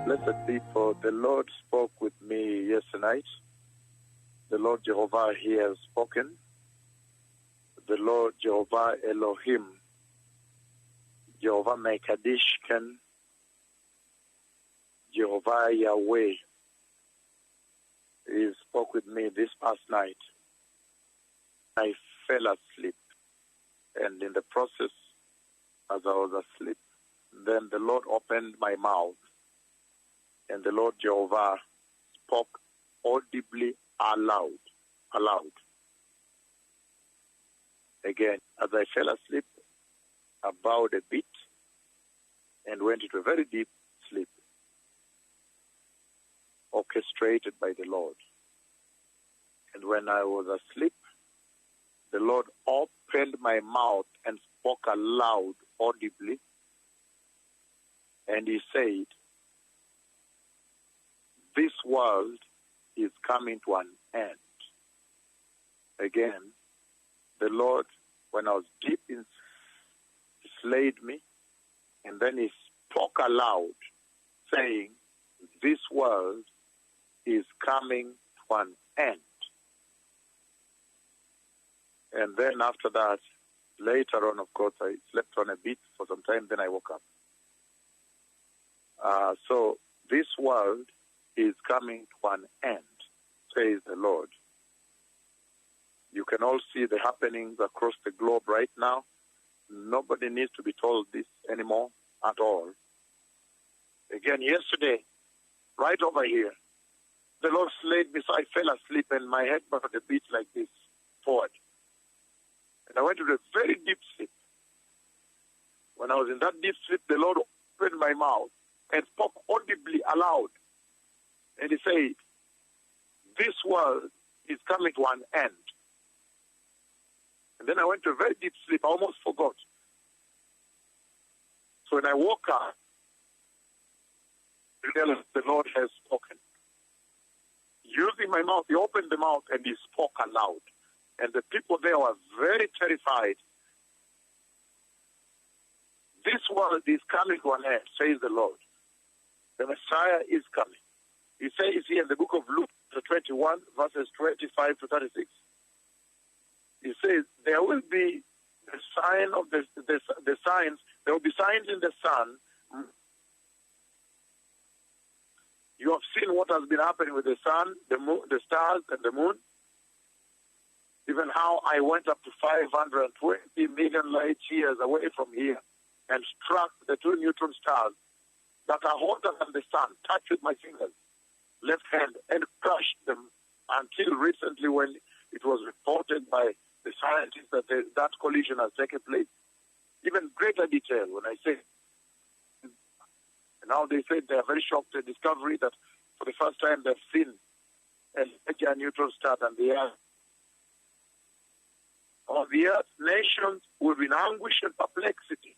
Blessed people, the Lord spoke with me yesterday night. The Lord Jehovah, He has spoken. The Lord Jehovah Elohim, Jehovah Mekadishkan, Jehovah Yahweh, He spoke with me this past night. I fell asleep, and in the process, as I was asleep, then the Lord opened my mouth, and the Lord Jehovah spoke audibly aloud. Again, as I fell asleep, I bowed a bit and went into a very deep sleep, orchestrated by the Lord. And when I was asleep, the Lord opened my mouth and spoke aloud, audibly, and He said, "This world is coming to an end." Again, the Lord, when I was deep in, He slayed me, and then He spoke aloud, saying, "This world is coming to an end." And then after that, later on, of course, I slept on a bit for some time, then I woke up. So this world is coming to an end, says the Lord. You can all see the happenings across the globe right now. Nobody needs to be told this anymore at all. Again, yesterday, right over here, the Lord slayed me, so I fell asleep and my head bowed a bit like this, forward. And I went into a very deep sleep. When I was in that deep sleep, the Lord opened my mouth and spoke audibly aloud. And He said, "This world is coming to an end." And then I went to a very deep sleep. I almost forgot. So when I woke up, the Lord has spoken. Using my mouth, He opened the mouth and He spoke aloud. And the people there were very terrified. This world is coming to an end, says the Lord. The Messiah is coming. He says here in the book of Luke, 21, verses 25 to 36. He says, there will be the sign of the signs. There will be signs in the sun. You have seen what has been happening with the sun, the moon, the stars, and the moon. Even how I went up to 520 million light years away from here and struck the two neutron stars that are hotter than the sun, touched with my fingers, left hand, and crushed them until recently when it was reported by the scientists that that collision has taken place. Even greater detail when I say, now they said they are very shocked at the discovery that for the first time they've seen a larger neutron star than the Earth. On the Earth, nations will be in anguish and perplexity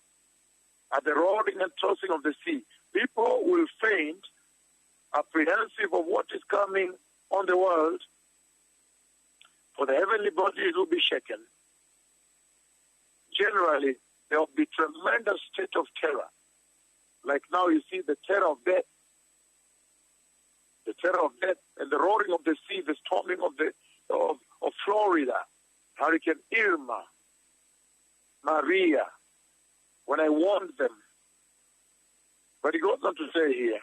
at the roaring and tossing of the sea. People will faint, apprehensive of what is coming on the world, for the heavenly bodies will be shaken. Generally, there will be tremendous state of terror. Like now you see the terror of death. The terror of death and the roaring of the sea, the storming of Florida, Hurricane Irma, Maria, when I warned them. But He goes on to say here,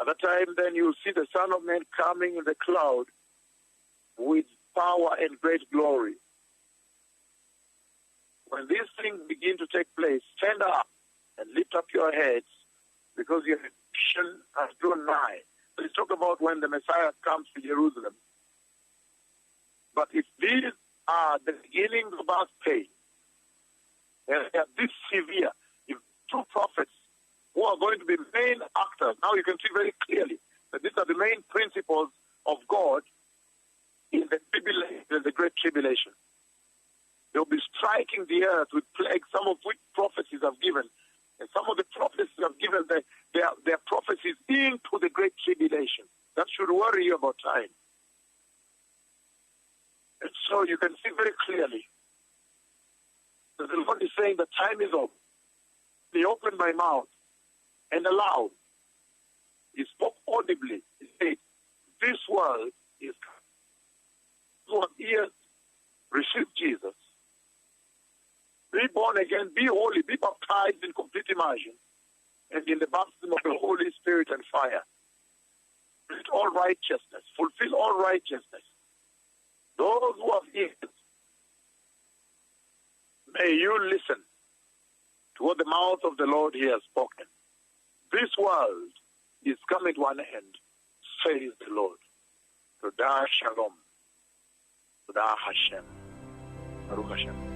at that time then you'll see the Son of Man coming in the cloud with power and great glory. When these things begin to take place, stand up and lift up your heads, because your redemption has drawn nigh. So let's talk about when the Messiah comes to Jerusalem. But if these are the beginnings of our pain, and they are this severe, if two prophets who are going to be main actors, now you can see very clearly that these are the main principles of God in the tribulation, the great tribulation. They'll be striking the earth with plagues, some of which prophecies have given. And some of the prophecies have given, their prophecies into the great tribulation. That should worry you about time. And so you can see very clearly that the Lord is saying the time is up. He opened my mouth and aloud. He spoke audibly. He said, this world is coming. So ears, receive Jesus. Be born again, be holy, be baptized in complete immersion and in the baptism of the Holy Spirit and fire. Complete all righteousness, fulfill all righteousness. Those who have ears, may you listen to what the mouth of the Lord here has spoken. This world is coming to an end, says the Lord. Todah Shalom. Todah Hashem. Baruch Hashem.